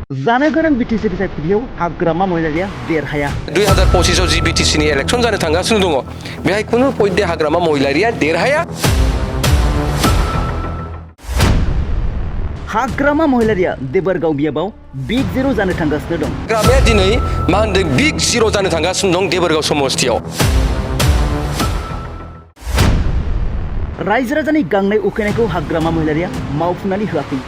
जानो गोनां बिटिसि बिसायख'थियाव हाग्रामा महिलारिया देरहाया 2025 आव जि बिटिसिनि इलेक्सन जानो थांगासिनो दङ बेहाय खुनु पयदे हाग्रामा महिलारिया देरहाया हाग्रामा महिलारिया देबरगाव बियाबाव बिग जिर' जानो थांगासिनो दं हाग्रामाया दिनै मा होनदों बिग जिर' जानो थांगासिनो दं देबरगाव समस्थियाव रायजो राजानि गांनाय उखैनायखौ हाग्रामा महिलारिया मावफुंनानै होआखै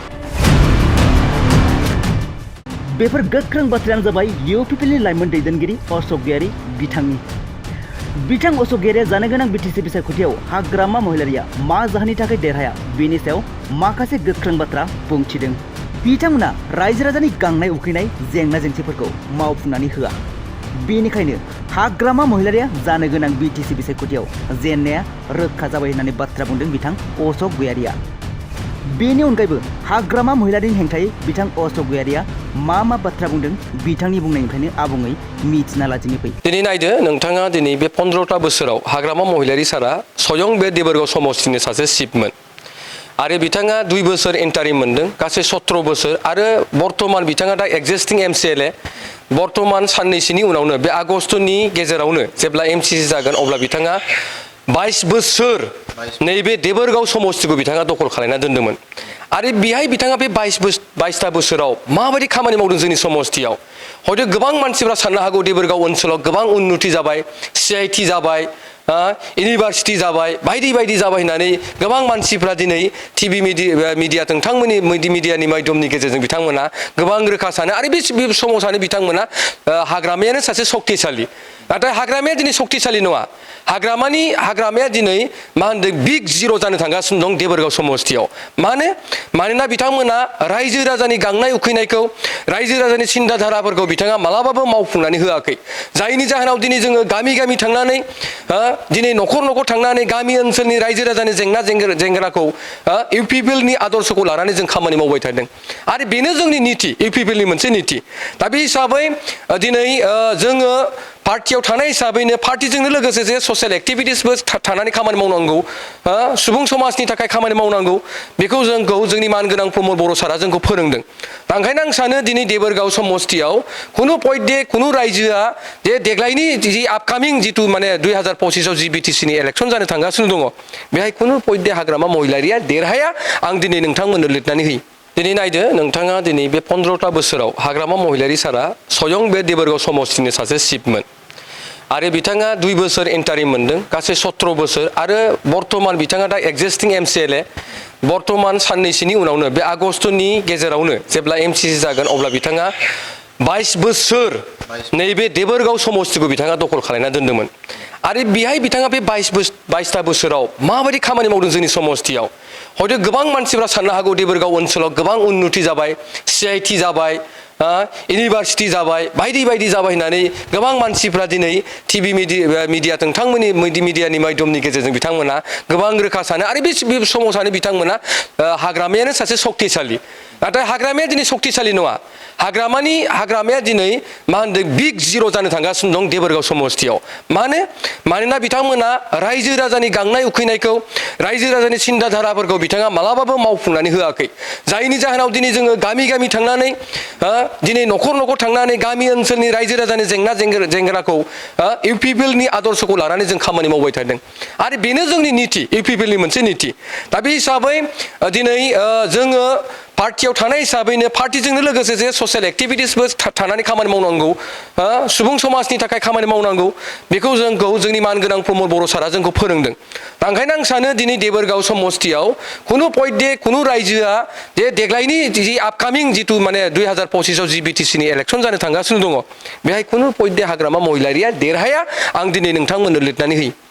बेफोर गोख्रों बाथ्रायानो जाबाय इउपिपिएलनि लाइमोन दैदेनगिरि अशोक गयारी बिथां अशोक गयारीया जानो गोनां बिटिसि बिसायख'थियाव हाग्रामा महिलारिया मा जाहोननि थाखाय देरहाया बेनि सायाव माखासे गोख्रों बाथ्रा बुंथिदों बिथांमोना रायजो राजानि गांनाय उखैनाय जेंना जेंसिफोरखौ मावफुंनानै होआ बेनिखायनो हाग्रामा महिलारिया जानो गोनां बिटिसि बिसायख'थियाव जेननाया रोखा जाबाय होननानै बाथ्रा बुंदों बिथां अशोक गयारीया बेनि अनगायैबो हाग्रामा महिलारिनि हेंथायै बिथां अशोक गयारीया मा बाथ्रा बुंदों बिथांनि बुंनायनिफ्रायनो आबुङै मिथिना लादिनि फै दिनै नायदो नोंथाङा दिनै बे 15टा बोसोराव हाग्रामा महिलारि सारा स्वयं बे देबरगाव समस्थिनि सासे चिफमोन आरो बिथाङा 2 बोसोर इन्टारिम मोनदों गासै 17 बोसोर आरो बर्तमान बिथाङा दा एक्जिस्टिं एमसिएलए बर्तमान साननैसोनि उनावनो बे आगस्तनि गेजेरावनो जेब्ला एमसिसि जागोन अब्ला बिथाङा 22 बोसोर नैबे देबरगाव समस्थिखौ बिथाङा दखल खालामना दोन्दोंमोन आरो बेहाय बिथाङा बे 22टा बोसोराव माबायदि खामानि मावदों जोंनि समस्थियाव हयতো गोबां मानसिफ्रा साननो हागौ देबरगाव ओनसोलाव गोबां उन्नति जाबाय सिआइटि जाबाय इउनिभार्सिटि जाबाय बायदि बायदि जाबाय होननानै गोबां मानसिफ्रा दिनै टिभि मिडिया नोंथांमोननि मिडियानि माध्यमनि गेजेरजों बिथांमोना गोबां रोखा सानो आरो बे समाव सानो बिथांमोना हाग्रामायानो सासे सक्तिशाली नाथाय हाग्रामाया दिनै सक्तिशाली नङा हाग्रामाया दिनै मा होनदों बिग जिर' जानो थांगासिनो दं देबरगाव समस्थियाव मानोना बिथांमोना रायजो राजानि गांनाय उखैनायखौ रायजो राजानि सिन्था धाराफोरखौ बिथाङा मालाबाबो मावफुंनानै होआखै जायनि जाहोनाव दिनै जोङो गामि गामि थांनानै दिनै न'खर न'खर थांनानै गामि ओनसोलनि रायजो राजानि जेंना जेंगोनाखौ इउपिपिएलनि आदर्शखौ लानानै जों खामानि मावबाय थादों आरो बेनो जोंनि नीति इउपिपिएलनि मोनसे नीति दा बे हिसाबै दिनै जोङो पार्टियाव थानाय हिसाबैनो पार्टिजोंनो लोगोसे जे ससियेल एक्टिभिटिसबो थानानै खामानि मावनांगौ सुबुं समाजनि थाखाय खामानि मावनांगौ बेखौ जोंनि मानगोनां प्रमद बर' सारा जोंखौ फोरोंदों दा ओंखायनो आं सानो दिनै देबरगाव समस्थियाव खुनु पयदे खुनु रायजोआ जे देग्लायनि जि आपकामिं जिथु माने 2025 आव जि बिटिसिनि इलेक्सन जानो थांगासिनो दङ बेहाय खुनु पयदे हाग्रामा महिलारिया देरहाया आं दिनै नोंथांमोननो लिरनानै होयो दिनै नायदो नोंथाङा दिनै बे 15टा बोसोराव हाग्रामा महिलारि सारा स्वयं बे देबरगाव समस्थिनि सासे चिफमोन आरो बिथाङा 2 बोसोर इन्टारिम मोनदों गासै 17 बोसोर आरो बर्तमान बिथाङा दा एक्जिस्टिं एमसिएलए बर्तमान साननैसोनि उनावनो बे आगस्तनि गेजेरावनो जेब्ला एमसिसि जागोन अब्ला बिथाङा 22 बोसोर नैबे देबरगाव समस्थिखौ बिथाङा दखल खालामना दोन्दोंमोन आरो बेहाय बिथाङा बे 22टा बोसोराव माबायदि खामानि मावदों जोंनि समस्थियाव हयतो गोबां मानसिफ्रा साननो हागौ देबरगाव ओनसोलाव गोबां उन्नति जाबाय सिआइटि जाबाय इउनिभार्सिटि जाबाय बायदि बायदि जाबाय होननानै गोबां मानसिफ्रा दिनै टिभि मिडिया नोंथांमोननि मिडियानि माध्यमनि गेजेरजों बिथांमोना गोबां रोखा सानो आरो बे समाव सानो बिथांमोना हाग्रामायानो सासे सक्तिशाली नाथाय हाग्रामाया दिनै सक्तिशाली नङा हाग्रामाया दिनै मा होनदों बिग जिर' जानो थांगासिनो दं देबरगाव समस्थियाव मानोना बिथांमोना रायजो राजानि गांनाय उखैनायखौ रायजो राजानि सिन्था धाराफोरखौ बिथाङा मालाबाबो मावफुंनानै होआखै जायनि जाहोनाव दिनै जोङो गामि गामि थांनानै दिनै न'खर न'खर थांनानै गामि ओनसोलनि रायजो राजानि जेंना जेंगोनाखौ इउपिपिएलनि आदर्शखौ लानानै जों खामानि मावबाय थादों आरो बेनो जोंनि नीति इउपिपिएलनि मोनसे नीति दा बे हिसाबै दिनै जोङो पार्टियाव थानाय हिसाबैनो पार्टिजोंनो लोगोसे जे ससियेल एक्टिभिटिसबो थानानै खामानि मावनांगौ सुबुं समाजनि थाखाय खामानि मावनांगौ बेखौ जोंनि मानगोनां प्रमद बर' सारा जोंखौ फोरोंदों दा ओंखायनो आं सानो दिनै देबरगाव समस्थियाव खुनु पयदे खुनु रायजोआ जे देग्लायनि जि आपकामिं जिथु माने 2025 आव जि बिटिसिनि इलेक्सन जानो थांगासिनो दङ बेहाय खुनु पयदे हाग्रामा महिलारिया देरहाया आं दिनै नोंथांमोननो लिरनानै होयो